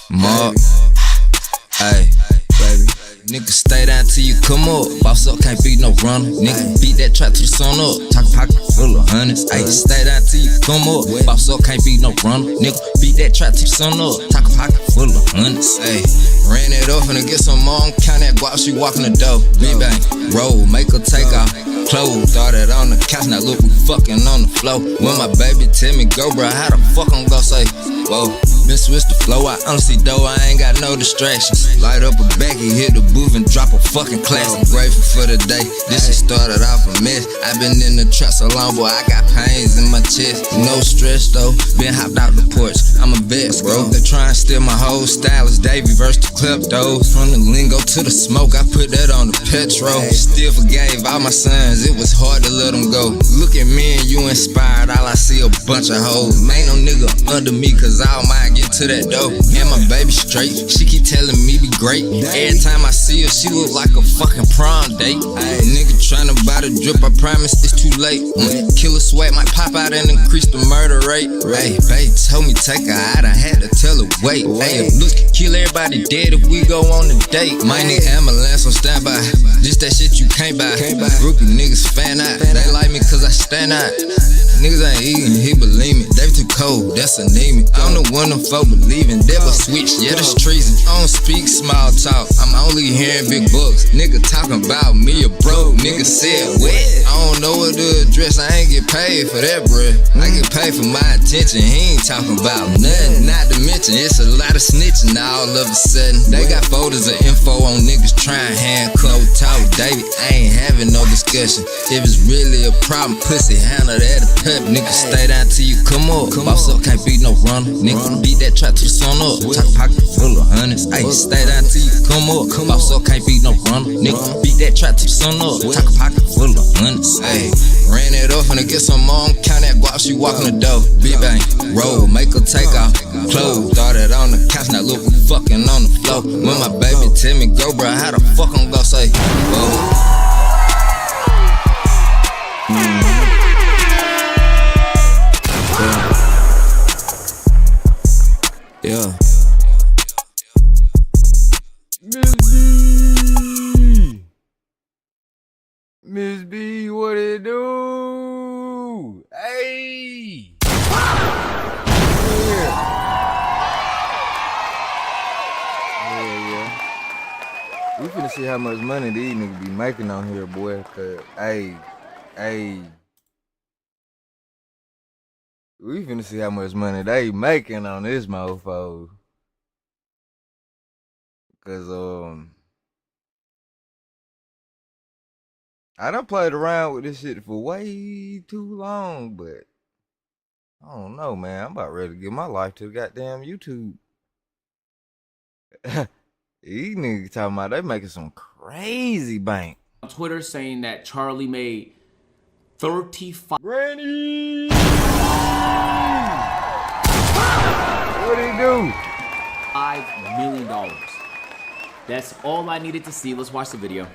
Mob, ayy, baby. Nigga stay down till you come up. Boss up, can't beat no runner. Nigga beat that trap to the sun up. Talk pocket full of hundreds. Ayy, stay down till you come up. Boss up, can't beat no runner. Nigga beat that trap to the sun up. Talk pocket full of hundreds. Ayy, ran it up and get some more. Count that guap, she walking the door. Big bang, roll, make her take off. Clothes, started on the couch, now look, we fucking on the floor. When my baby tell me go, bro, how the fuck I'm gon' say, whoa. Been switch the flow, I honestly though, I ain't got no distractions. Light up a baggie, hit the booth and drop a fucking class. I'm grateful for the day, this shit started off a mess. I been in the trap so long, boy, I got pains in my chest. No stress though, been hopped out the porch, I'm a vet, bro. They try and steal my whole style, it's Davey versus the kleptos. From the lingo to the smoke, I put that on the petrol. Still forgave all my sons, it was hard to let them go. Look at me and you inspired, all I see a bunch of hoes. Ain't no nigga under me, cause all mine get to that dough. And my baby straight, she keep telling me be great. Every time I see her, she look like a fucking prom date. Nigga tryna buy the drip, I promise it's too late. Killer swag might pop out and increase the murder rate. Hey, babe told me take her out, I had to tell her wait. Hey, look, kill everybody dead if we go on a date. Might need ambulance on standby, just that shit you can't buy. Groupie niggas fan out, they like me cause I stand out. Niggas ain't eating, he believe me. They too cold, that's anemic. I'm the one them folk believing. Devil switch, yeah, that's treason. I don't speak small talk, I'm only hearing big bucks. Nigga talking about me a broke, nigga said what? I don't know what to address, I ain't get paid for that, bruh. I get paid for my attention, he ain't talking about nothing. Not to mention, it's a lot of snitching all of a sudden. They got folders of info on niggas trying handcuff. No talk, David, I ain't having no discussion. If it's really a problem, pussy handle that a pep. Nigga stay down till you come up. Boss up, can't beat no runner. Nigga beat that trap to the sun up. Talk pocket full of hundreds. Ayy, stay down till you come up. Boss up, can't beat no runner. Nigga beat that trap to the sun up. Talk pocket full of hundreds. Ayy, ran it up and get some more. Count that guap, she walking the door. Big bang, roll, make her take off. Clothes, started on the couch, now look, we fucking on the floor. When my baby tell me go, bro, how the fuck I'm gon' say, whoa. Yeah. Miss B, what it do? Hey. Yeah. We finna see how much money these niggas be making on here, boy. Cause, hey. We finna see how much money they making on this mofo. Cause, I done played around with this shit for way too long, but I don't know, man. I'm about ready to give my life to goddamn YouTube. These niggas talking about they making some crazy bank. On Twitter saying that Charlie made 35. Granny! What'd he do? $5 million. That's all I needed to see. Let's watch the video.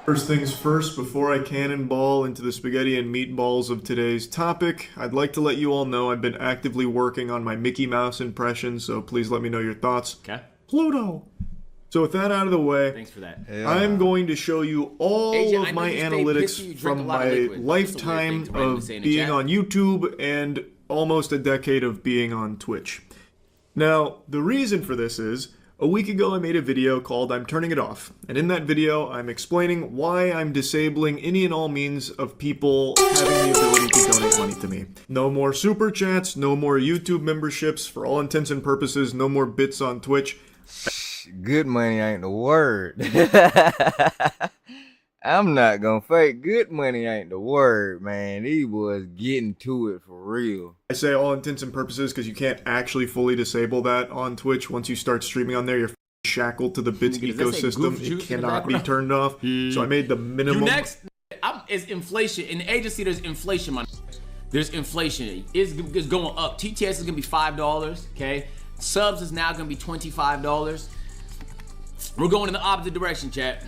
First things first, before I cannonball into the spaghetti and meatballs of today's topic, I'd like to let you all know I've been actively working on my Mickey Mouse impression, so please let me know your thoughts. Okay. Pluto! So with that out of the way, thanks for that. I'm going to show you all of my analytics from my lifetime of being on YouTube and almost a decade of being on Twitch. Now, the reason for this is, a week ago I made a video called I'm Turning It Off, and in that video I'm explaining why I'm disabling any and all means of people having the ability to donate money to me. No more super chats, no more YouTube memberships, for all intents and purposes, no more bits on Twitch. Good money ain't the word. I'm not gonna fake. Good money ain't the word, man. These boys getting to it for real. I say all intents and purposes because you can't actually fully disable that on Twitch. Once you start streaming on there, you're shackled to the bits ecosystem. It cannot be turned off. So I made the minimum. You next? It's inflation. In the agency, there's inflation, man. There's inflation. It's going up. TTS is gonna be $5, okay? Subs is now gonna be $25. We're going in the opposite direction, chat.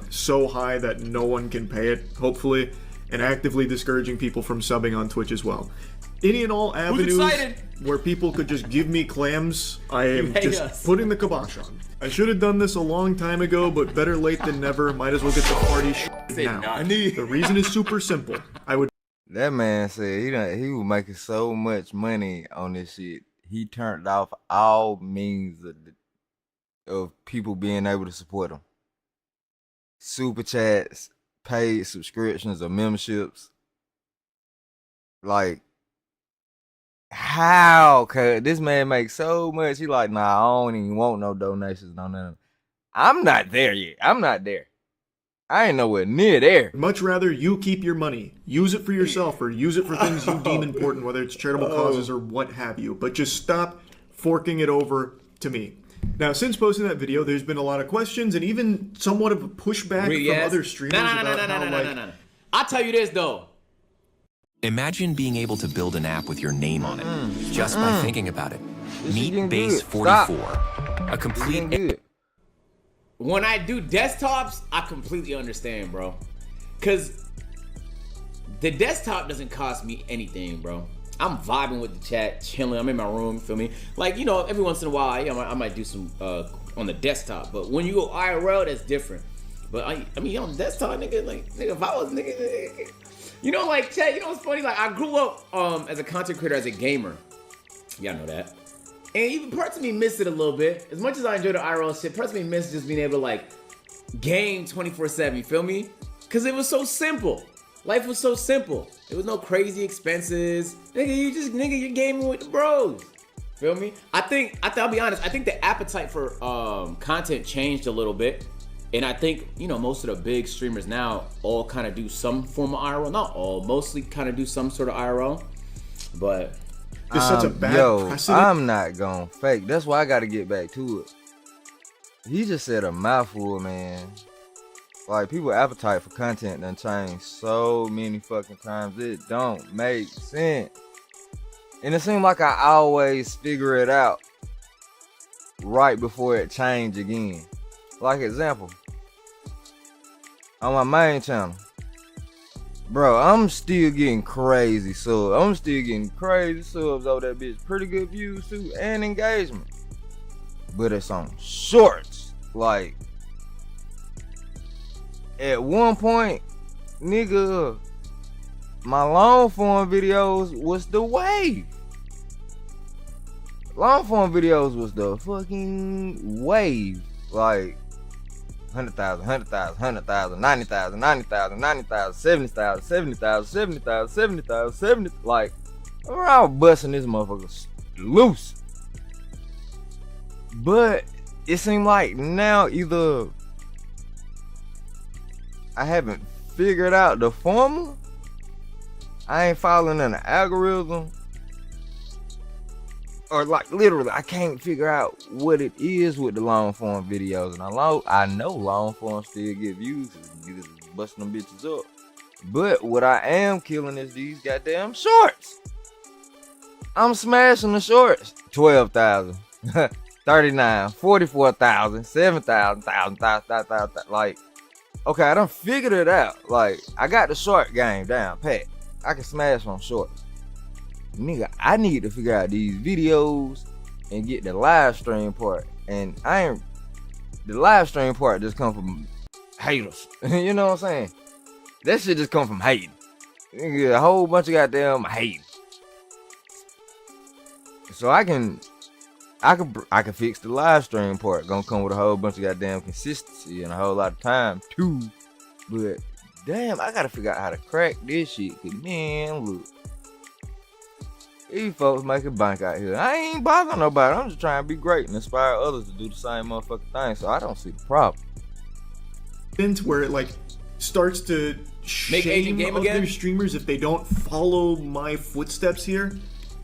So high that no one can pay it, hopefully. and actively discouraging people from subbing on Twitch as well. Any and all avenues where people could just give me clams, I am just putting the kibosh on. I should have done this a long time ago, but better late than never. Might as well get the party now. The reason is super simple. That man said he was making so much money on this shit. He turned off all means of people being able to support him. Super chats, paid subscriptions or memberships. Like, how could this man make so much? He like, nah, I don't even want no donations, no nothing. I'm not there yet. I'm not there. I ain't nowhere near there. Much rather you keep your money, use it for yourself, or use it for things you deem important, whether it's charitable causes or what have you. But just stop forking it over to me. Now, since posting that video, there's been a lot of questions and even somewhat of a pushback from other streamers No. I'll tell you this though. Imagine being able to build an app with your name on it, just by thinking about it. Meet Base 44, a complete... When I do desktops, I completely understand, bro. Because the desktop doesn't cost me anything, bro. I'm vibing with the chat, chilling. I'm in my room, feel me? Like, you know, every once in a while, I might do some on the desktop. But when you go IRL, that's different. But I mean, on the desktop, nigga, if I was, nigga, you know, like, chat, you know what's funny? Like, I grew up as a content creator, as a gamer. Y'all know that. And even parts of me miss it a little bit. As much as I enjoy the IRL shit, parts of me miss just being able to, like, game 24/7, you feel me? Because it was so simple. Life was so simple. There was no crazy expenses. Nigga, you're gaming with the bros. Feel me? I'll be honest, I think the appetite for content changed a little bit. And I think, you know, most of the big streamers now all kind of do some form of IRL. Not all, mostly kind of do some sort of IRL. But... It's such a bad precedent. I'm not gonna fake. That's why I gotta get back to it. He just said a mouthful, man. Like, people's appetite for content done changed so many fucking times. It don't make sense. And it seems like I always figure it out right before it change again. Like, example, on my main channel, bro, I'm still getting crazy subs. I'm still getting crazy subs over that bitch. Pretty good views too, and engagement. But it's on shorts. Like, at one point, nigga, my long form videos was the wave. Long form videos was the fucking wave. Like, 100,000, 100,000, 100,000, 90,000, 90,000, 90,000, 70,000, 70,000, 70,000, 70,000, 70. Like, I'm around busting this motherfucker loose. But it seemed like now either I haven't figured out the formula, I ain't following an algorithm, or like literally I can't figure out what it is with the long form videos. And I know long form still get views, niggas is busting them bitches up. But what I am killing is these goddamn shorts. I'm smashing the shorts. 12,000, 39, 44,000, 7,000, 1,000. Like, okay, I done figured it out. Like, I got the short game down pat. I can smash on shorts. Nigga, I need to figure out these videos and get the live stream part. And the live stream part just come from haters. You know what I'm saying? That shit just come from hating. Nigga, a whole bunch of goddamn hating. So I can fix the live stream part. Gonna come with a whole bunch of goddamn consistency and a whole lot of time too. But damn, I gotta figure out how to crack this shit. Cause man, look. These folks making bank out here. I ain't bothering nobody. I'm just trying to be great and inspire others to do the same motherfucking thing. So I don't see the problem. Where it like starts to make shame game other again? streamers if they don't follow my footsteps here.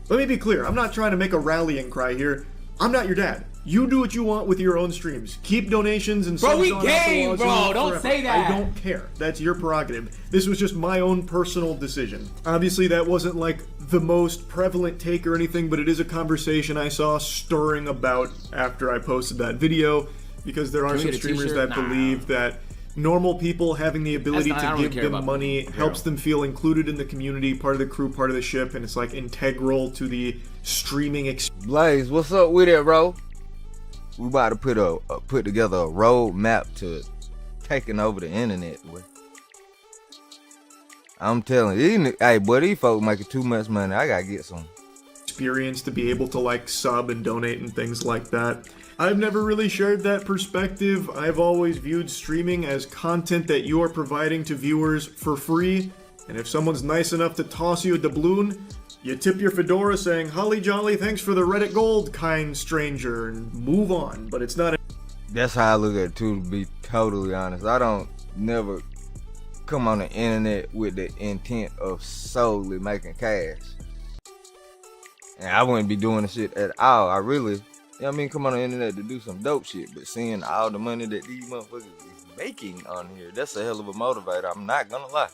Let me be clear. I'm not trying to make a rallying cry here. I'm not your dad. You do what you want with your own streams. Keep donations and bro, subs we on game, Apple bro. Don't forever. say that. I don't care. That's your prerogative. This was just my own personal decision. Obviously, that wasn't like the most prevalent take or anything, but it is a conversation I saw stirring about after I posted that video, because there are some streamers that believe that normal people having the ability to give them money helps them. them feel included in the community, part of the crew, part of the ship, and it's like integral to the streaming experience. Blaze, what's up with it, bro? We about to put together a roadmap to taking over the internet. Boy. I'm telling you, hey, boy, these folks making too much money. I gotta get some experience to be able to like sub and donate and things like that. I've never really shared that perspective. I've always viewed streaming as content that you are providing to viewers for free, and if someone's nice enough to toss you a doubloon, you tip your fedora saying, "Holly jolly, thanks for the Reddit gold, kind stranger," and move on. But it's not. That's how I look at it too, to be totally honest. I don't never come on the internet with the intent of solely making cash. And I wouldn't be doing the shit at all. I really, you know what I mean, come on the internet to do some dope shit. But seeing all the money that these motherfuckers is making on here, that's a hell of a motivator. I'm not gonna lie.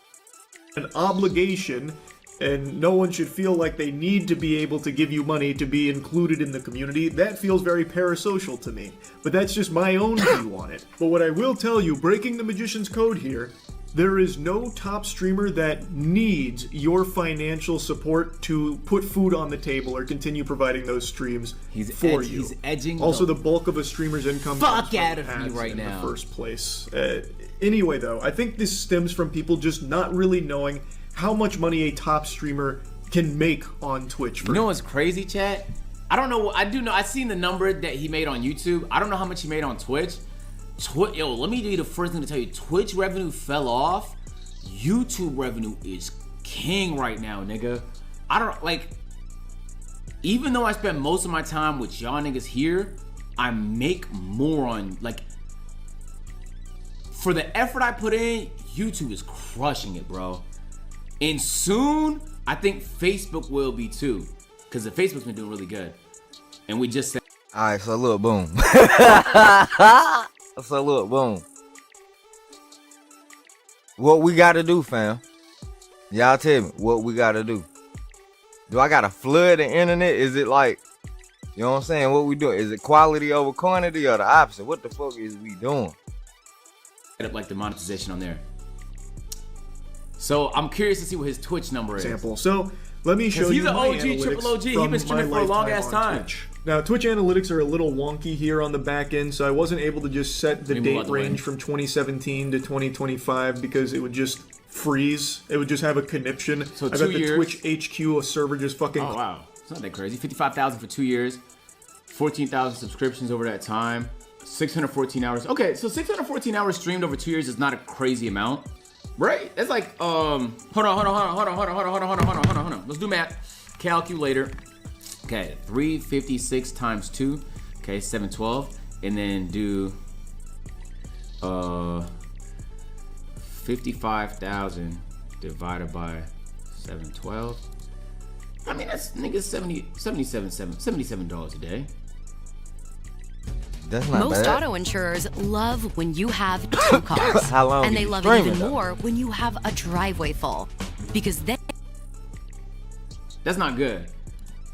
An obligation, and no one should feel like they need to be able to give you money to be included in the community. That feels very parasocial to me. But that's just my own view on it. But what I will tell you, breaking the magician's code here, there is no top streamer that needs your financial support to put food on the table or continue providing those streams for you. He's edging. Also, the bulk of a streamer's income comes from out of me ads right in now. the first place. Anyway, though, I think this stems from people just not really knowing how much money a top streamer can make on Twitch. You know what's crazy, chat? I don't know. I do know. I seen the number that he made on YouTube. I don't know how much he made on Twitch. Yo, let me be the first thing to tell you. Twitch revenue fell off. YouTube revenue is king right now, nigga. I don't like. Even though I spend most of my time with y'all niggas here, I make more on like. For the effort I put in, YouTube is crushing it, bro. And soon, I think Facebook will be too, because the Facebook's been doing really good. And we just said. All right, so look, boom. So look, boom. What we gotta do, fam? Y'all tell me what we gotta do. Do I gotta flood the internet? Is it like, you know what I'm saying? What we doing? Is it quality over quantity or the opposite? What the fuck is we doing? Up like the monetization on there. So I'm curious to see what his Twitch number is. So let me show you my analytics. He's an OG, triple OG. He's been streaming for a long ass time. Twitch. Now, Twitch analytics are a little wonky here on the back end, so I wasn't able to just set the date range from 2017 to 2025 because it would just freeze. It would just have a conniption. So I bet the Twitch HQ a server just fucking. Oh wow, it's not that crazy. 55,000 for 2 years, 14,000 subscriptions over that time, 614 hours. Okay, so 614 hours streamed over 2 years is not a crazy amount, right? That's like hold on. Let's do math. Calculator. Okay, 356 times 2. Okay, 712. And then do 55,000 divided by 712. I mean, that's niggas $77 a day. That's not Most bad. auto insurers love when you have 2 cars. How long and are they you love it streaming, even though? more when you have a driveway full. Because then That's not good.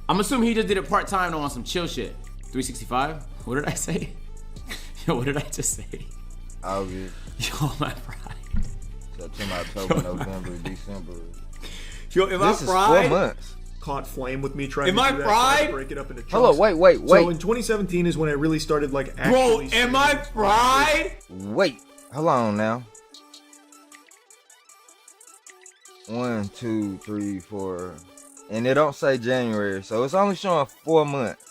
I'm assuming he just did it part-time on some chill shit. 365? What did I say? Yo, what did I just say? August, Yo, my pride. September, October, November, December. Yo, am This I is fried? 4 months. Caught flame with me trying Am to I do that. fried? Try to break it up into chunks. Hold on, wait. So in 2017 is when I really started like actually. Bro, am I fried? Wait, hold on now. 1, 2, 3, 4, and it don't say January, so it's only showing 4 months.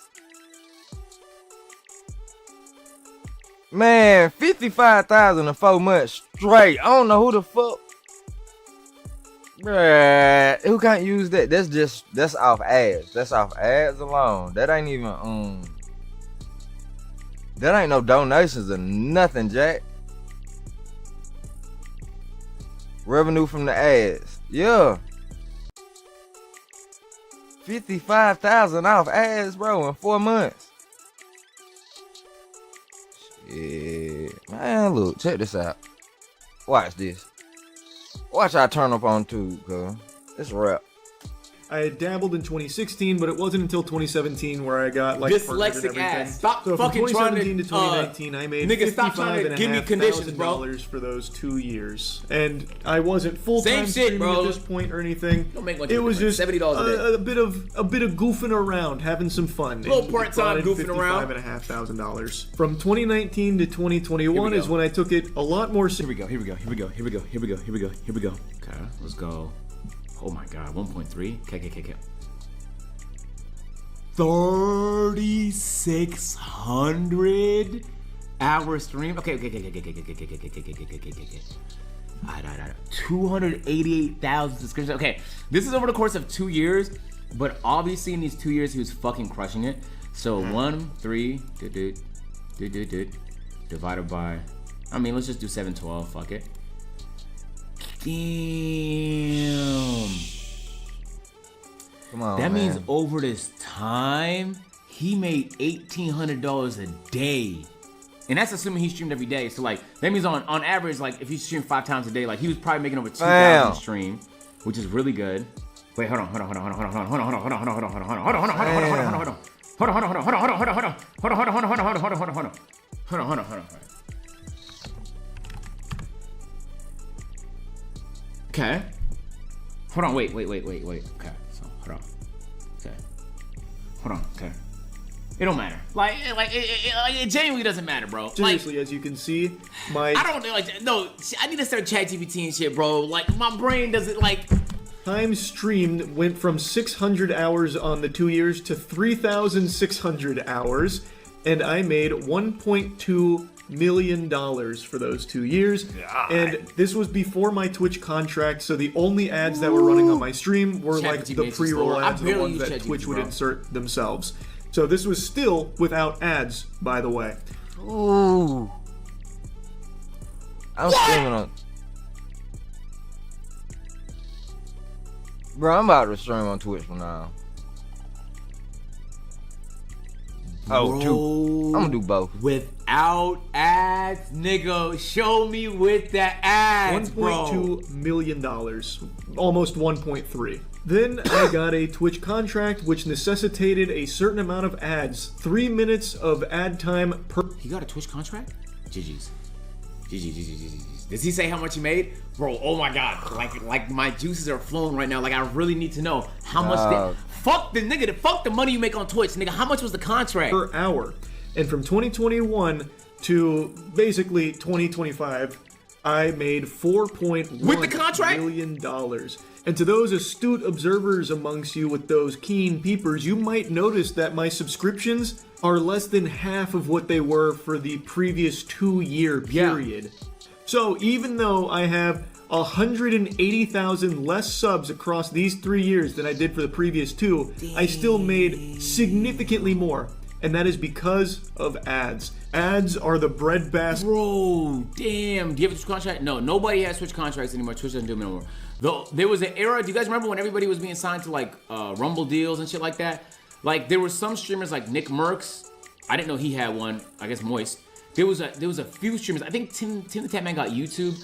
Man, 55,000 in 4 months straight. I don't know who the fuck. Bruh, who can't use that? That's off ads. That's off ads alone. That ain't even that ain't no donations or nothing, Jack. Revenue from the ads. Yeah. 55,000 off ads, bro, in 4 months. Shit. Man, look, check this out. Watch this. Watch I turn up on tube, cuz. It's a wrap. I had dabbled in 2016, but it wasn't until 2017 where I got like dyslexic ass. Stop so fucking from 2017 to to 2019, I made nigga, stop trying to give me conditions, bro. $55,500 for those 2 years, and I wasn't full time Same shit, streaming bro. at this point or anything. Don't make much it of a was difference. just $70 a bit of goofing around, having some fun. Little part-time goofing around. $55,500. From 2019 to 2021 is when I took it a lot more. Here we go. Okay, let's go. Oh my god, 1.3. Okay. 3,600 hour stream. Okay. 288,000 subscriptions. Okay, this is over the course of 2 years, but obviously in these 2 years he was fucking crushing it. So 1.3 divided by, I mean, let's just do 712. Fuck it. Damn. Come on, that man. means over this time, he made $1,800 a day. And that's assuming he streamed every day. So like, that means on average, like if he streamed 5 times a day, like he was probably making over 2,000 a stream, which is really good. Wait, hold on. Okay. Hold on, wait. Okay, so hold on. Okay. Hold on, okay. It don't matter. It genuinely doesn't matter, bro. Seriously, as you can see, I don't no, I need to start ChatGPT and shit, bro. Like, my brain doesn't, time streamed went from 600 hours on the 2 years to 3,600 hours, and I made $1.2 million for those 2 years. God. And this was before my Twitch contract, so the only ads that were running on my stream were like the pre-roll ads, the ones that Twitch would insert themselves. So this was still without ads, by the way. Ooh. I'm streaming on. Bro, I'm about to stream on Twitch from now. Oh, two. I'm gonna do both. Without ads, nigga. Show me with the ads, bro. $1.2 million. Almost 1.3. Then I got a Twitch contract which necessitated a certain amount of ads. 3 minutes of ad time per. He got a Twitch contract? GG's. Does he say how much he made? Bro, oh my god. Like my juices are flowing right now. Like, I really need to know how much fuck the money you make on Twitch, nigga. How much was the contract? Per hour. And from 2021 to basically 2025, I made $4.1 with the contract? million. And to those astute observers amongst you with those keen peepers, you might notice that my subscriptions are less than half of what they were for the previous 2-year period. Yeah. So even though I have 180,000 less subs across these 3 years than I did for the previous 2, I still made significantly more. And that is because of ads. Ads are the breadbasket. Bro, damn. Do you have a Twitch contract? No, nobody has Twitch contracts anymore. Twitch doesn't do them anymore. Though there was an era, do you guys remember when everybody was being signed to like Rumble deals and shit like that? Like, there were some streamers like Nick Merckx. I didn't know he had one. I guess Moist. There was a few streamers. I think Tim the Tap Man got YouTube.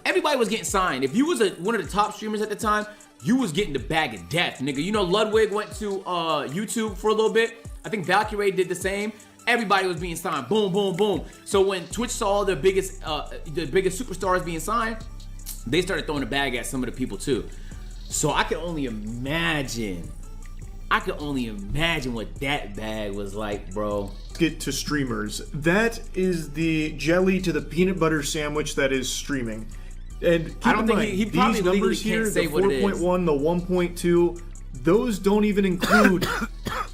Everybody was getting signed. If you was one of the top streamers at the time, you was getting the bag of death, nigga. You know, Ludwig went to YouTube for a little bit. I think Valkyrie did the same. Everybody was being signed. Boom, boom, boom. So when Twitch saw the biggest superstars being signed, they started throwing the bag at some of the people too. So I can only imagine what that bag was like, bro. Get to streamers. That is the jelly to the peanut butter sandwich that is streaming. And keep I don't in think mind, he probably these numbers here, the 4.1, the 1.2, those don't even include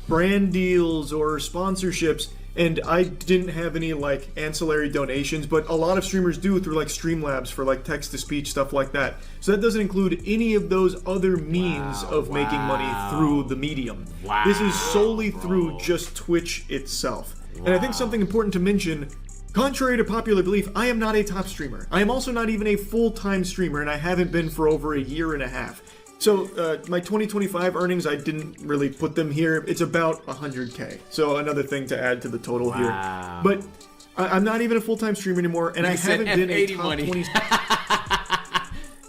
brand deals or sponsorships. And I didn't have any like ancillary donations, but a lot of streamers do through like Streamlabs for like text-to-speech, stuff like that. So that doesn't include any of those other means of making money through the medium. This is solely through just Twitch itself. And I think something important to mention, contrary to popular belief, I am not a top streamer. I am also not even a full-time streamer, and I haven't been for over a year and a half. So my 2025 earnings, I didn't really put them here. It's about 100K. So another thing to add to the total here. But I'm not even a full-time streamer anymore, and I haven't been a top 20.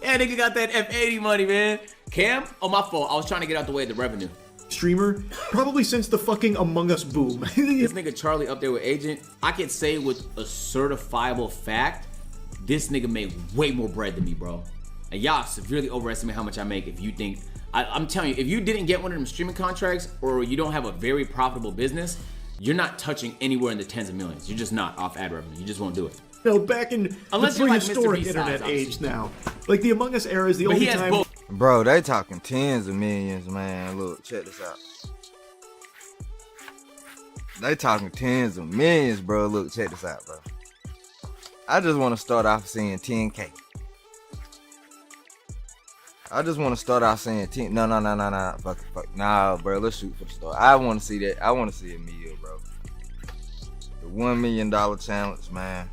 Yeah, nigga got that F80 money, man. Cam? Oh, my fault. I was trying to get out the way of the revenue. Streamer, probably since the fucking Among Us boom. This nigga Charlie up there with Agent, I could say with a certifiable fact, this nigga made way more bread than me, bro. And y'all severely overestimate how much I make if you think, I'm telling you, if you didn't get one of them streaming contracts or you don't have a very profitable business, you're not touching anywhere in the tens of millions. You're just not off ad revenue. You just won't do it. No, back in Unless the you're like prehistoric Mr. internet Beast age size, now. Like the Among Us era is the But only he has time. both. Bro, they talking tens of millions, man. Look, check this out. They talking tens of millions, bro. Look, check this out, bro. I just want to start off saying 10K. I just want to start off saying 10. No. Fuck. Nah, bro. Let's shoot for the start. I want to see that. I want to see a meal, bro. The $1 million challenge, man.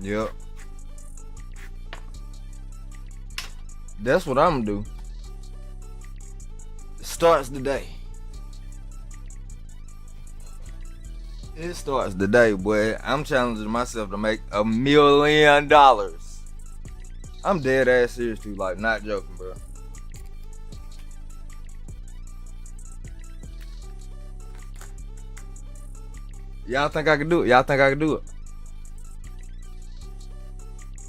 Yep. That's what I'm gonna do. It starts today. It starts today, boy. I'm challenging myself to make $1 million. I'm dead ass serious too, like not joking, bro. Y'all think I can do it? Y'all think I can do it?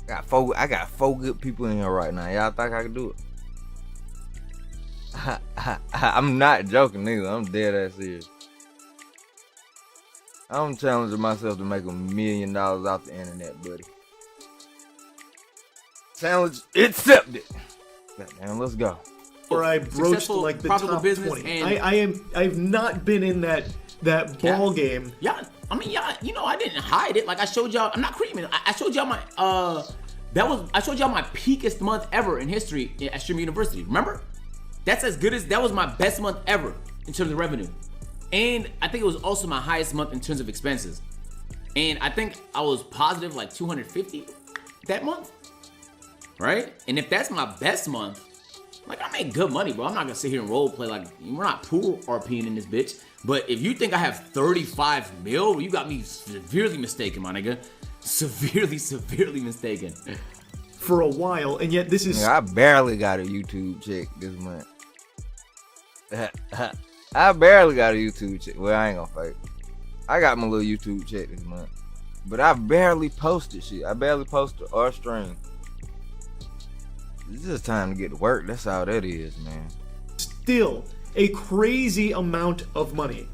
I got four good people in here right now. Y'all think I can do it? I'm not joking, nigga. I'm dead ass serious. I'm challenging myself to make $1 million off the internet, buddy. Challenge accepted. Goddamn, let's go. Where I broached like the top 20. I've not been in that ball game. Yeah, I mean, yeah, you know, I didn't hide it. Like I showed y'all, I'm not creaming. I showed y'all my I showed y'all my peakest month ever in history at Streamer University. Remember? That's as good as that was my best month ever in terms of revenue. And I think it was also my highest month in terms of expenses. And I think I was positive like 250 that month. Right? And if that's my best month, like I make good money, bro. I'm not gonna sit here and role play like we're not poor RPing in this bitch. But if you think I have 35 mil, you got me severely mistaken, my nigga. Severely mistaken. For a while, and yet this is. Yeah, I barely got a YouTube check this month. I barely got a YouTube check. Well, I ain't gonna fake. I got my little YouTube check this month, but I barely posted shit. I barely posted or streamed. It's just time to get to work. That's all that is, man. Still a crazy amount of money,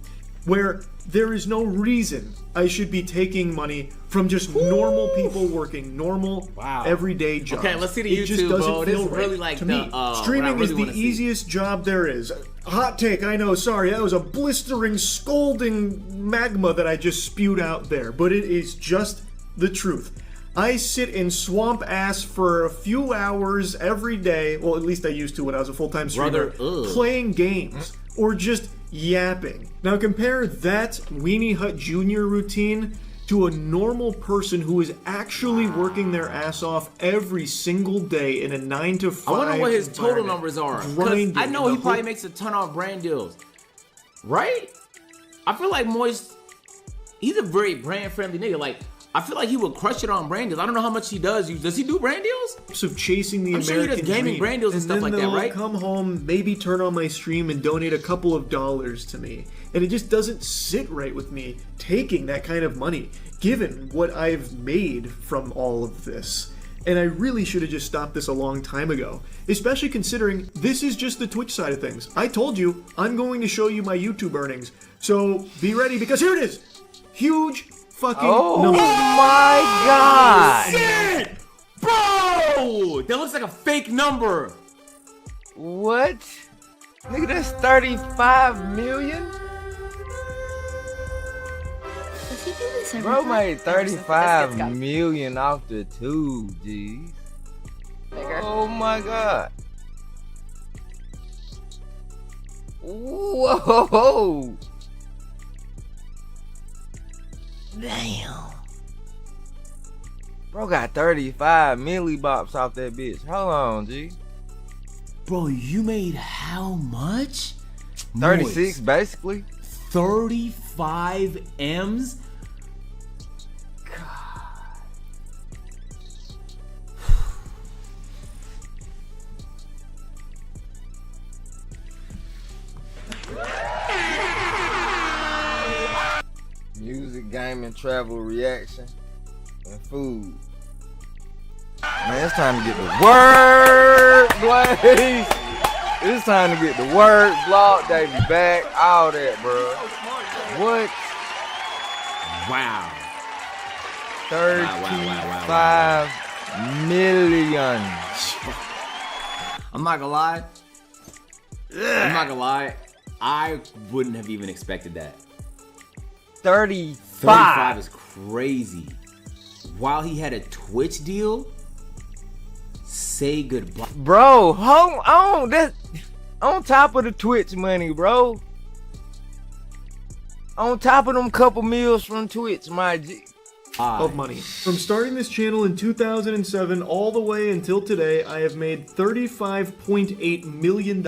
where there is no reason I should be taking money from just normal people working normal, everyday jobs. Okay, let's see the YouTube, just doesn't bro. feel This is right really like to the, me. Streaming really is the easiest job there is. Hot take, I know. Sorry, that was a blistering, scalding magma that I just spewed out there, but it is just the truth. I sit in swamp ass for a few hours every day. Well, at least I used to when I was a full-time streamer. Playing games or just yapping. Now compare that Weenie Hut Jr. routine to a normal person who is actually working their ass off every single day in a 9 to 5. I wonder what his total numbers are. Because I know he probably makes a ton off brand deals. Right? I feel like Moist, he's a very brand friendly nigga. Like, I feel like he would crush it on brand deals. I don't know how much he does. Does he do brand deals? So chasing the American dream. I'm sure he does gaming brand deals and stuff like that, right? Come home, maybe turn on my stream and donate a couple of dollars to me. And it just doesn't sit right with me taking that kind of money, given what I've made from all of this. And I really should have just stopped this a long time ago, especially considering this is just the Twitch side of things. I told you, I'm going to show you my YouTube earnings. So be ready, because here it is. Huge fucking number. My God. Shit! Bro! That looks like a fake number. What? Nigga, that's 35 million? Does he do this every Bro time? made 35 million off the tube, G's. Oh my God. Whoa. Damn. Bro got 35 millibops off that bitch. Hold on, G. Bro, you made how much? 36, Moist. basically. 35 M's? and travel reaction and food. Man, it's time to get the word, Blaze. It's time to get the word, block, Davey back, all that, bro. What? Wow. 35 million. I'm not gonna lie. I'm not gonna lie. I wouldn't have even expected that. 35 is crazy. While he had a Twitch deal, say goodbye. Bro, hold on. That's on top of the Twitch money, bro. On top of them couple meals from Twitch, my G. Of money. From starting this channel in 2007 all the way until today, I have made $35.8 million.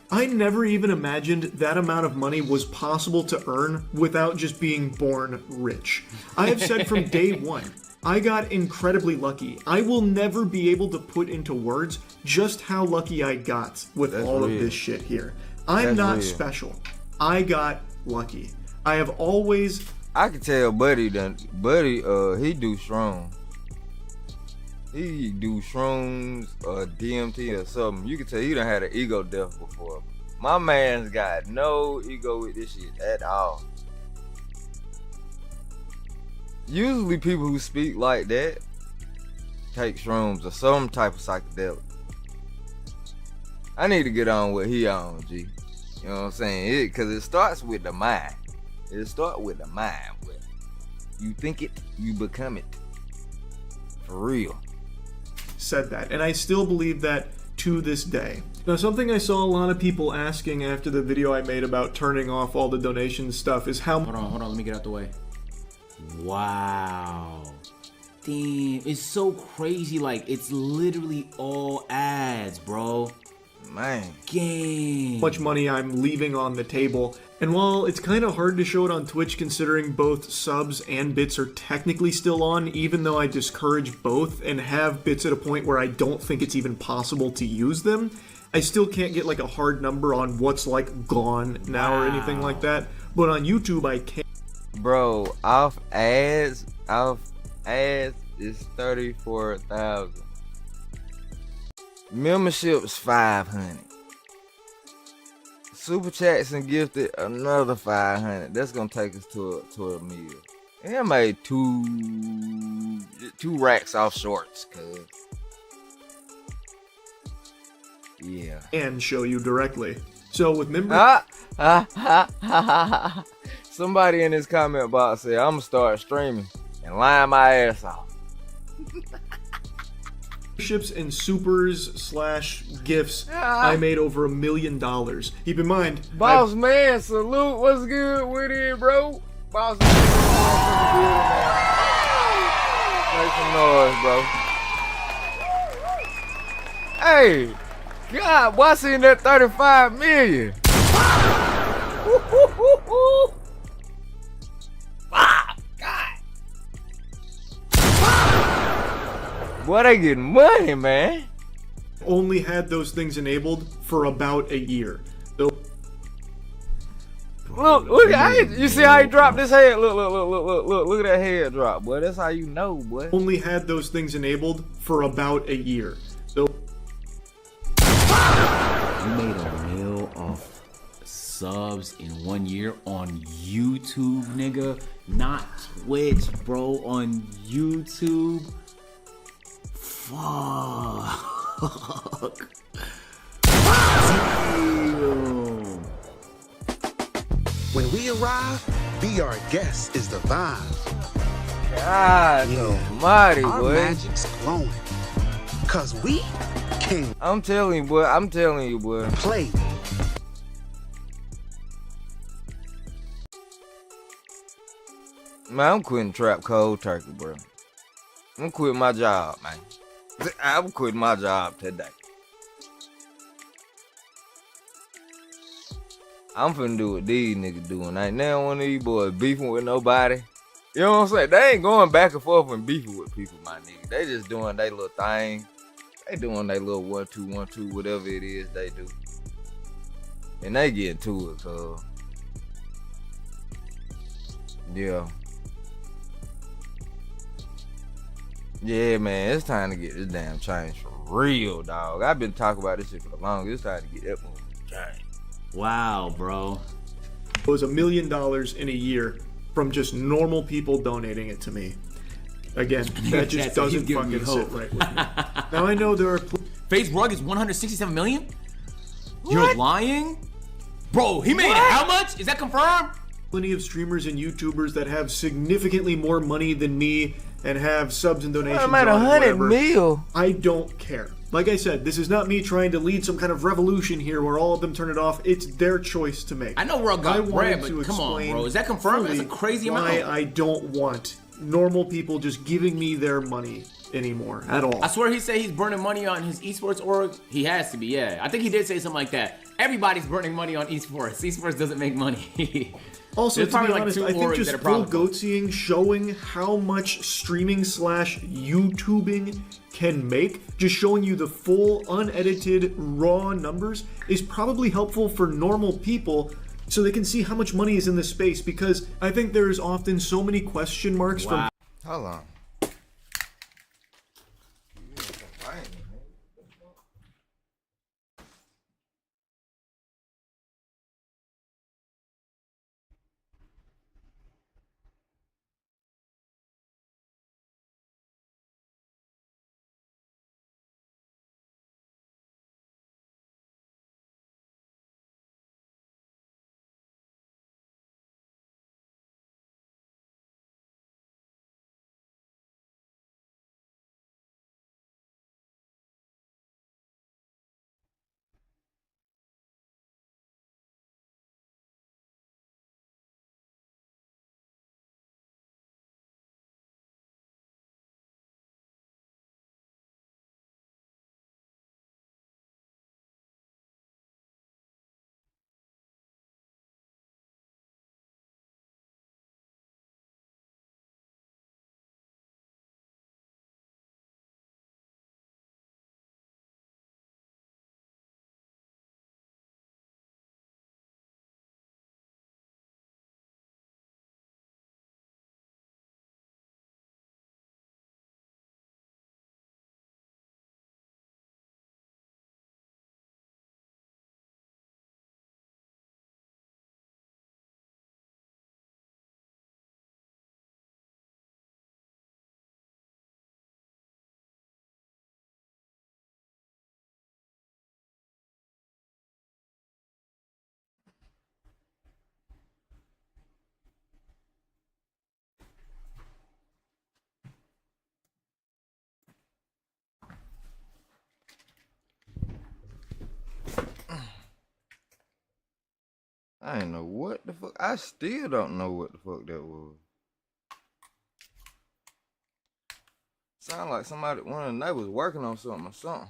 I never even imagined that amount of money was possible to earn without just being born rich. I have said from day one, I got incredibly lucky. I will never be able to put into words just how lucky I got with all of this shit here. I'm not special. I got lucky. I have always... I can tell Buddy, he do strong. He do shrooms or DMT or something. You can tell he done had an ego death before. My man's got no ego with this shit at all. Usually people who speak like that take shrooms or some type of psychedelic. I need to get on what he on, G. You know what I'm saying? Because it starts with the mind. It starts with the mind. But you think it, you become it. For real. Said that, and I still believe that to this day. Now, something I saw a lot of people asking after the video I made about turning off all the donation stuff is how... Hold on, let me get out the way. Wow. Damn, it's so crazy, like, it's literally all ads, bro. Man. Game. Much money I'm leaving on the table. And while it's kind of hard to show it on Twitch considering both subs and bits are technically still on, even though I discourage both and have bits at a point where I don't think it's even possible to use them, I still can't get like a hard number on what's like gone now or anything like that. But on YouTube I can. Bro, off ads is 34,000. Membership's 500. Super chats and gifted another 500. That's gonna take us to a meal. And I made two racks off shorts, cuz. Yeah. And show you directly. So with membership. Somebody in this comment box said I'm gonna start streaming and line my ass off. Memberships and supers / gifts, I made over $1 million. Keep in mind, Boss man, salute. What's good with it, bro? Boss man, make some noise, bro. Hey, God, boy, I seen that 35 million. Boy, they getting money, man. Only had those things enabled for about a year. So, look at you see how he dropped his head? Look at that head drop, boy. That's how you know, boy. Only had those things enabled for about a year. So you made $1 million off subs in 1 year on YouTube, nigga. Not Twitch, bro. On YouTube. Fuck. Damn. When we arrive, be our guest is the vibe. God almighty, our boy. magic's glowing. Cause we came. I'm telling you, boy. I'm telling you, boy. Play. Man, I'm quitting trap cold turkey, bro. I'm quitting my job, man. I'm quitting my job today. I'm finna do what these niggas doing. Ain't now one of these boys beefing with nobody. You know what I'm saying? They ain't going back and forth and beefing with people, my nigga. They just doing their little thing. They doing their little 1-2-1-2, whatever it is they do. And they getting to it, cuz. Yeah. Yeah, man, it's time to get this damn change for real, dog. I've been talking about this shit for the longest. It's time to get that one change. Wow, bro. It was $1 million in a year from just normal people donating it to me. Again, that just doesn't fucking sit right with me. Now I know there are... FaZe Rug is 167 million? What? You're lying? Bro, he made how much? Is that confirmed? Plenty of streamers and YouTubers that have significantly more money than me and have subs and donations. I'm at 100 mil. I don't care. Like I said, this is not me trying to lead some kind of revolution here where all of them turn it off. It's their choice to make. I know Rug got bread, but come on, bro. Is that confirmed? That's a crazy amount. I don't want normal people just giving me their money anymore at all. I swear he said he's burning money on his esports org. He has to be, yeah. I think he did say something like that. Everybody's burning money on esports. Esports doesn't make money. Also, to be honest, I think just full goatseeing, showing how much streaming / YouTubing can make, just showing you the full, unedited, raw numbers is probably helpful for normal people so they can see how much money is in this space, because I think there's often so many question marks from... Hold on. I ain't know what the fuck. I still don't know what the fuck that was. Sound like somebody, one of the neighbors working on something or something.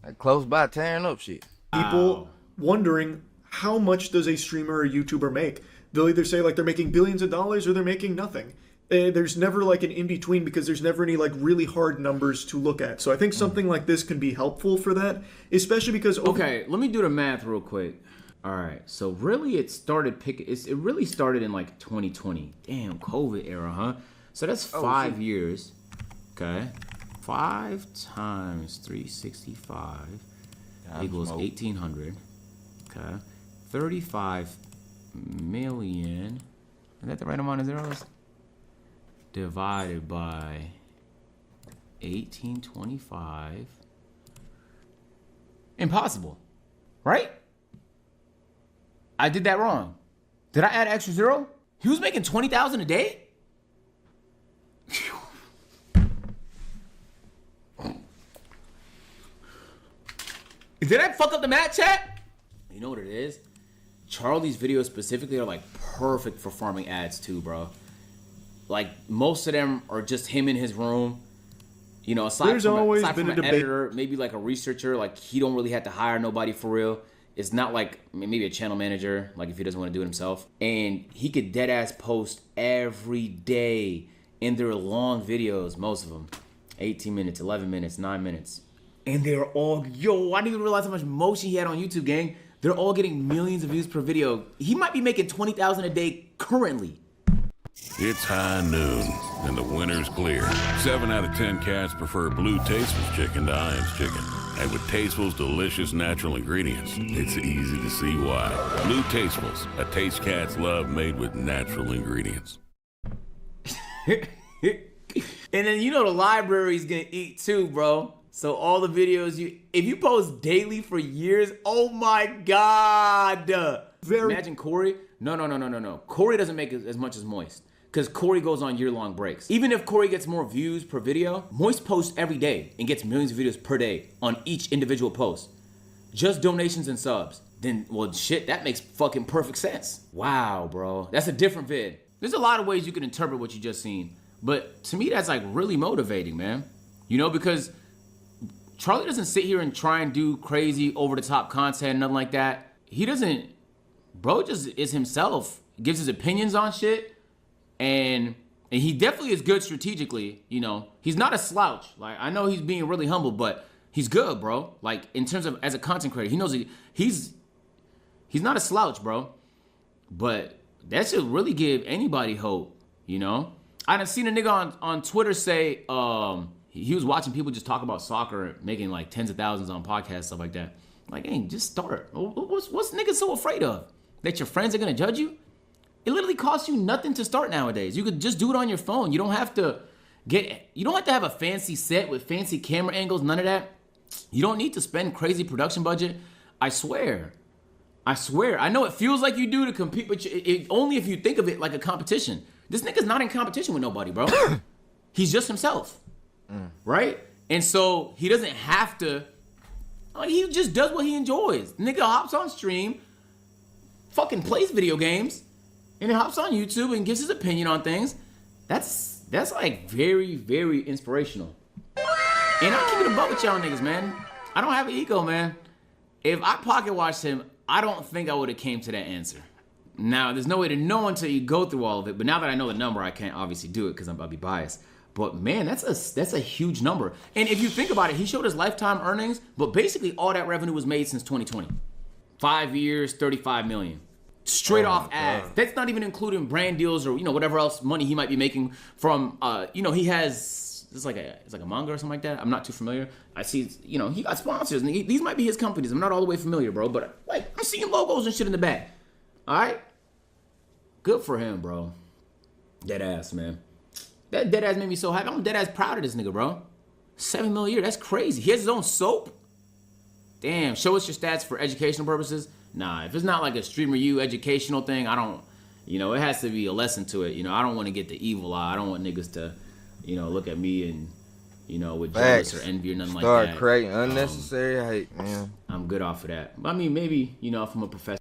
Like close by tearing up shit. People wondering how much does a streamer or YouTuber make? They'll either say like they're making billions of dollars or they're making nothing. There's never like an in-between because there's never any like really hard numbers to look at. So I think something like this can be helpful for that, especially because... Okay, let me do the math real quick. All right, so really it really started in like 2020. Damn, COVID era, huh? So that's 5 years, okay? 5 times 365 equals 1,800, okay? 35 million, is that the right amount of zeros? Divided by 1825. Impossible, right? I did that wrong. Did I add an extra zero? He was making 20,000 a day? Did I fuck up the math, chat? You know what it is? Charlie's videos specifically are like perfect for farming ads too, bro. Like most of them are just him in his room. You know, aside from an editor, maybe like a researcher, like he don't really have to hire nobody for real. It's not like maybe a channel manager, like if he doesn't want to do it himself. And he could dead ass post every day, and they're long videos, most of them. 18 minutes, 11 minutes, 9 minutes. And they're all, yo, I didn't even realize how much motion he had on YouTube, gang. They're all getting millions of views per video. He might be making 20,000 a day currently. It's high noon, and the winter's clear. 7 out of 10 cats prefer Blue Tasteful's chicken to Iams chicken. And with Tasteful's delicious natural ingredients, it's easy to see why. Blue Tasteful's, a taste cats love made with natural ingredients. And then you know the library's gonna eat too, bro. So all the videos if you post daily for years, oh my God. Imagine Corey. No. Corey doesn't make as much as Moist. Because Corey goes on year-long breaks. Even if Corey gets more views per video, Moist posts every day and gets millions of videos per day on each individual post. Just donations and subs. Then, well, shit, that makes fucking perfect sense. Wow, bro. That's a different vid. There's a lot of ways you can interpret what you just seen. But to me, that's like really motivating, man. You know, because Charlie doesn't sit here and try and do crazy over-the-top content, nothing like that. He doesn't, bro just is himself. Gives his opinions on shit. And he definitely is good strategically, you know. He's not a slouch. Like, I know he's being really humble, but he's good, bro. Like, in terms of as a content creator, he knows he's not a slouch, bro. But that should really give anybody hope, you know. I done seen a nigga on Twitter say he was watching people just talk about soccer, making like tens of thousands on podcasts, stuff like that. Like, hey, just start. What's niggas so afraid of? That your friends are gonna judge you? It literally costs you nothing to start nowadays. You could just do it on your phone. You don't have to have a fancy set with fancy camera angles, none of that. You don't need to spend crazy production budget. I swear. I know it feels like you do to compete, but only if you think of it like a competition. This nigga's not in competition with nobody, bro. He's just himself, right? And so he doesn't have to, like, he just does what he enjoys. Nigga hops on stream, fucking plays video games, and he hops on YouTube and gives his opinion on things. That's like very, very inspirational. And I'll keep it a buck with y'all niggas, man. I don't have an ego, man. If I pocket watched him, I don't think I would have came to that answer. Now, there's no way to know until you go through all of it. But now that I know the number, I can't obviously do it because I'll be biased. But man, that's a huge number. And if you think about it, he showed his lifetime earnings, but basically all that revenue was made since 2020. 5 years, 35 million. Straight off ads. That's not even including brand deals or, you know, whatever else money he might be making from, you know, he has, it's like a manga or something like that. I'm not too familiar. I see, you know, he got sponsors and these might be his companies. I'm not all the way familiar, bro, but like, I'm seeing logos and shit in the back. All right. Good for him, bro. Dead ass, man. That dead ass made me so happy. I'm dead ass proud of this nigga, bro. 7 million a year. That's crazy. He has his own soap. Damn. Show us your stats for educational purposes. Nah, if it's not like a streamer you educational thing, I don't, you know, it has to be a lesson to it. You know, I don't want to get the evil eye. I don't want niggas to, you know, look at me and, you know, with jealous or envy or nothing like that. Start creating unnecessary hate, man. I'm good off of that. I mean, maybe, you know, if I'm a professor.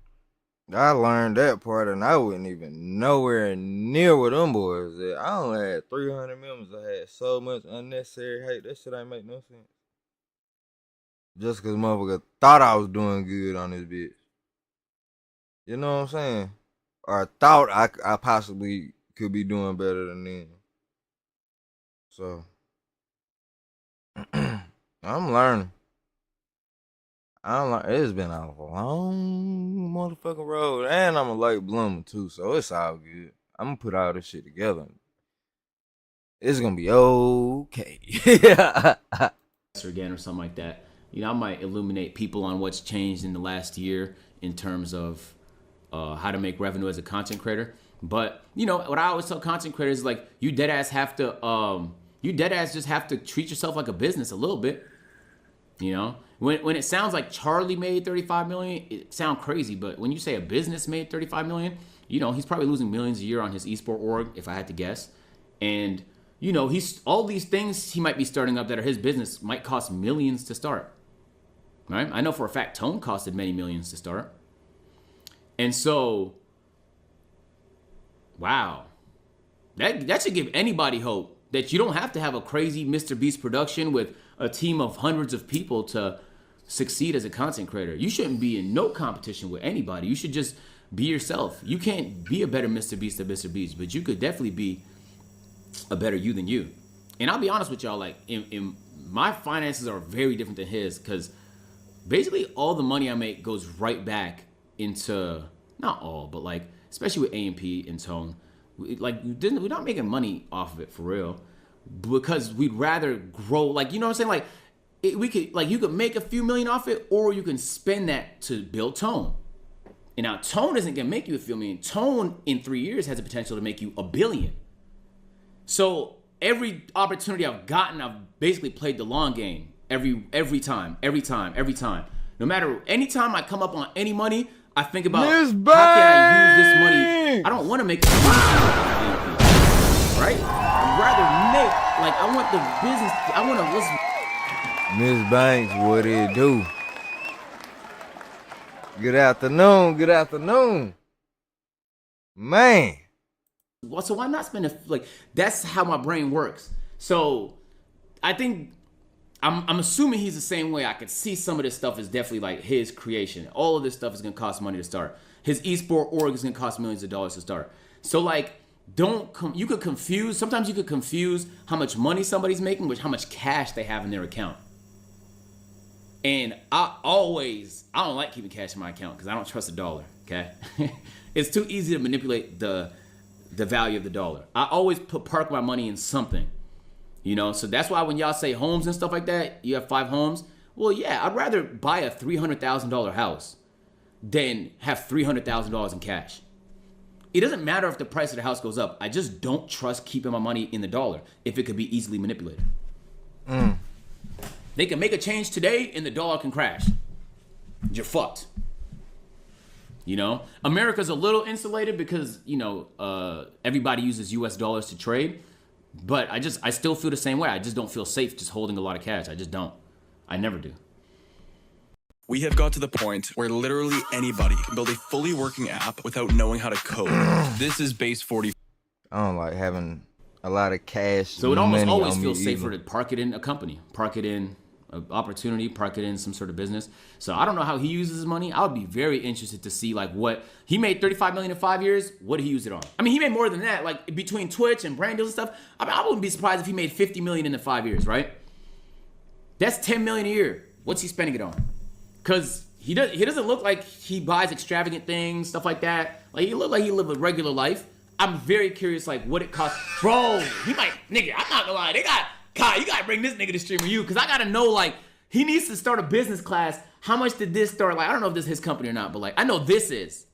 I learned that part and I wasn't even nowhere near where them boys at. I only had 300 members. I had so much unnecessary hate. That shit ain't make no sense. Just cause motherfucker thought I was doing good on this bitch. You know what I'm saying? Or thought I possibly could be doing better than them. So, I'm learning. It's been a long motherfucking road. And I'm a late bloomer too, so it's all good. I'm gonna put all this shit together. It's gonna be okay. Again or something like that. You know, I might illuminate people on what's changed in the last year in terms of how to make revenue as a content creator. But, you know, what I always tell content creators is like, you deadass just have to treat yourself like a business a little bit. You know, when it sounds like Charlie made 35 million, it sounds crazy. But when you say a business made 35 million, you know, he's probably losing millions a year on his esport org, if I had to guess. And, you know, all these things he might be starting up that are his business might cost millions to start. Right? I know for a fact Tone costed many millions to start. And so, wow. That should give anybody hope that you don't have to have a crazy Mr. Beast production with a team of hundreds of people to succeed as a content creator. You shouldn't be in no competition with anybody. You should just be yourself. You can't be a better Mr. Beast than Mr. Beast, but you could definitely be a better you than you. And I'll be honest with y'all, like, in my finances are very different than his, because basically all the money I make goes right back into, not all, but like, especially with A&P and Tone, We're not making money off of it for real, because we'd rather grow. Like, you know what I'm saying? Like, you could make a few million off it, or you can spend that to build Tone. And now Tone isn't gonna make you a few million. Tone in 3 years has the potential to make you $1 billion. So every opportunity I've gotten, I've basically played the long game. Every time. No matter, anytime I come up on any money, I think about how can I use this money. I don't want to make money, right? I'd rather make, like, I want the business. I want to listen. Miss Banks, what it do? Good afternoon. Man. So why not spend like, that's how my brain works. So I think I'm assuming he's the same way. I could see some of this stuff is definitely like his creation. All of this stuff is gonna cost money to start. His esport org is gonna cost millions of dollars to start. So like, sometimes you could confuse how much money somebody's making with how much cash they have in their account. And I don't like keeping cash in my account because I don't trust the dollar, okay? It's too easy to manipulate the value of the dollar. I always park my money in something, you know? So that's why when y'all say homes and stuff like that, you have 5 homes. Well, yeah, I'd rather buy a $300,000 house than have $300,000 in cash. It doesn't matter if the price of the house goes up. I just don't trust keeping my money in the dollar if it could be easily manipulated. They can make a change today and the dollar can crash. You're fucked. You know, America's a little insulated because, you know, everybody uses US dollars to trade, but I still feel the same way. I just don't feel safe just holding a lot of cash. I just don't. I never do. We have got to the point where literally anybody can build a fully working app without knowing how to code. This is base 40. I don't like having a lot of cash. So it almost always feels safer to park it in a company, park it in an opportunity, park it in some sort of business. So I don't know how he uses his money. I would be very interested to see like what he made. $35 million in 5 years. What did he use it on? I mean, he made more than that. Like between Twitch and brand deals and stuff. I mean, I wouldn't be surprised if he made $50 million in the 5 years, right? That's $10 million a year. What's he spending it on? Because he doesn't look like he buys extravagant things, stuff like that. Like he look like he live a regular life. I'm very curious, like what it costs. Bro, he might, nigga, I'm not gonna lie. You gotta bring this nigga to stream with you, because I gotta know, like, he needs to start a business class. How much did this start? Like, I don't know if this is his company or not, but like, I know this is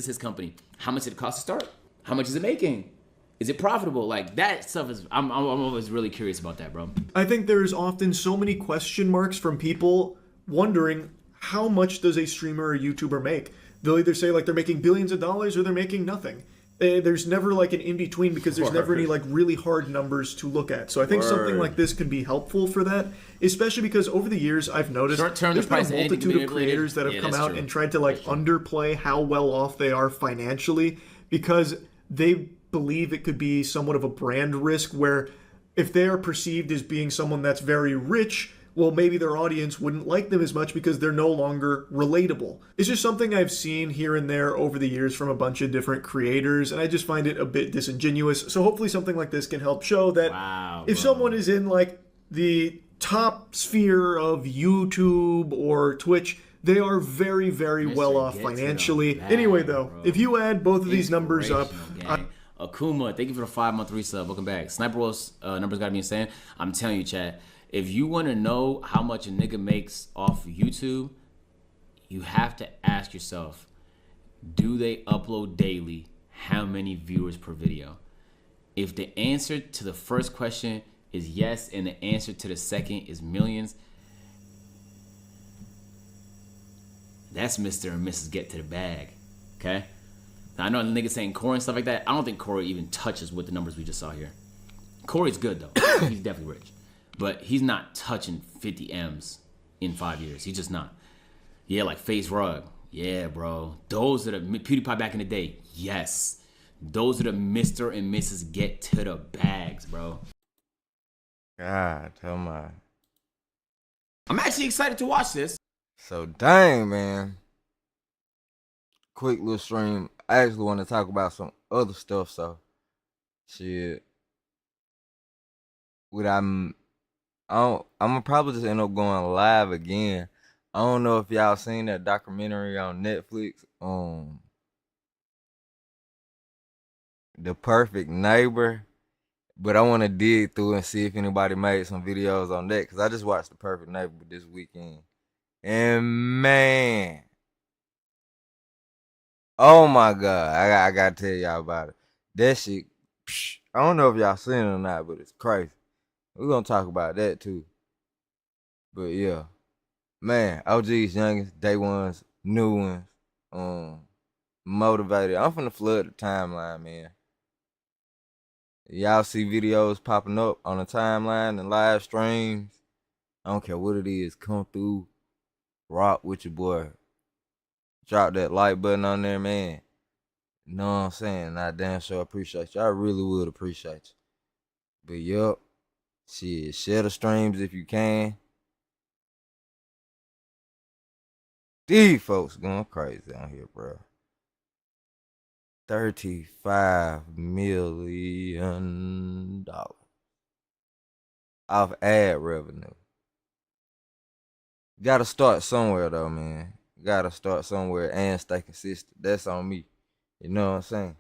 his company. How much did it cost to start? How much is it making? Is it profitable? Like, that stuff is, I'm always really curious about that, bro. I think there's often so many question marks from people wondering, how much does a streamer or YouTuber make? They'll either say like they're making billions of dollars or they're making nothing. There's never like an in-between, because there's never any like really hard numbers to look at. So I think something like this can be helpful for that, especially because over the years I've noticed there's been a multitude of creators that have come out and tried to like underplay how well off they are financially, because they believe it could be somewhat of a brand risk, where if they are perceived as being someone that's very rich, well, maybe their audience wouldn't like them as much because they're no longer relatable. It's just something I've seen here and there over the years from a bunch of different creators, and I just find it a bit disingenuous. So hopefully something like this can help show that if someone is in like the top sphere of YouTube or Twitch, they are very, very well off financially. Anyway, though, if you add both of these numbers up... Akuma, thank you for the 5-month resub. Welcome back. Sniper Wolf's numbers gotta be insane. I'm telling you, chat. If you want to know how much a nigga makes off YouTube, you have to ask yourself, do they upload daily? How many viewers per video? If the answer to the first question is yes, and the answer to the second is millions, that's Mr. and Mrs. Get to the Bag, okay? Now, I know the niggas saying Corey and stuff like that. I don't think Corey even touches with the numbers we just saw here. Corey's good, though. He's definitely rich. But he's not touching 50 M's in 5 years. He's just not. Yeah, like Face Rug. Yeah, bro. Those are the PewDiePie back in the day. Yes. Those are the Mr. and Mrs. Get to the Bags, bro. God, tell my. I'm actually excited to watch this. So dang, man. Quick little stream. I actually want to talk about some other stuff, so shit. I'm gonna probably just end up going live again. I don't know if y'all seen that documentary on Netflix. The Perfect Neighbor. But I want to dig through and see if anybody made some videos on that. Because I just watched The Perfect Neighbor this weekend. And man. Oh my God. I got to tell y'all about it. That shit. I don't know if y'all seen it or not, but it's crazy. We're going to talk about that too. But yeah. Man. OGs, youngest, day ones, new ones. Motivated. I'm finna flood the timeline, man. Y'all see videos popping up on the timeline and live streams. I don't care what it is. Come through. Rock with your boy. Drop that like button on there, man. You know what I'm saying? I damn sure appreciate you. I really would appreciate you. But yup. Shit. Share the streams if you can. These folks going crazy on here, bro. $35 million off ad revenue. Gotta start somewhere though, man. Gotta start somewhere and stay consistent. That's on me. You know what I'm saying?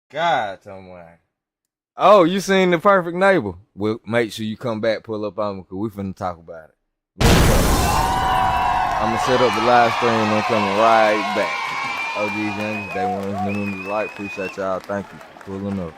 God, someone. Oh, you seen The Perfect Neighbor? Well, make sure you come back, pull up on me, because we finna talk about it. I'm gonna set up the live stream and I'm coming right back. OGs, youngest, day ones, new members, like, appreciate y'all. Thank you for pulling up.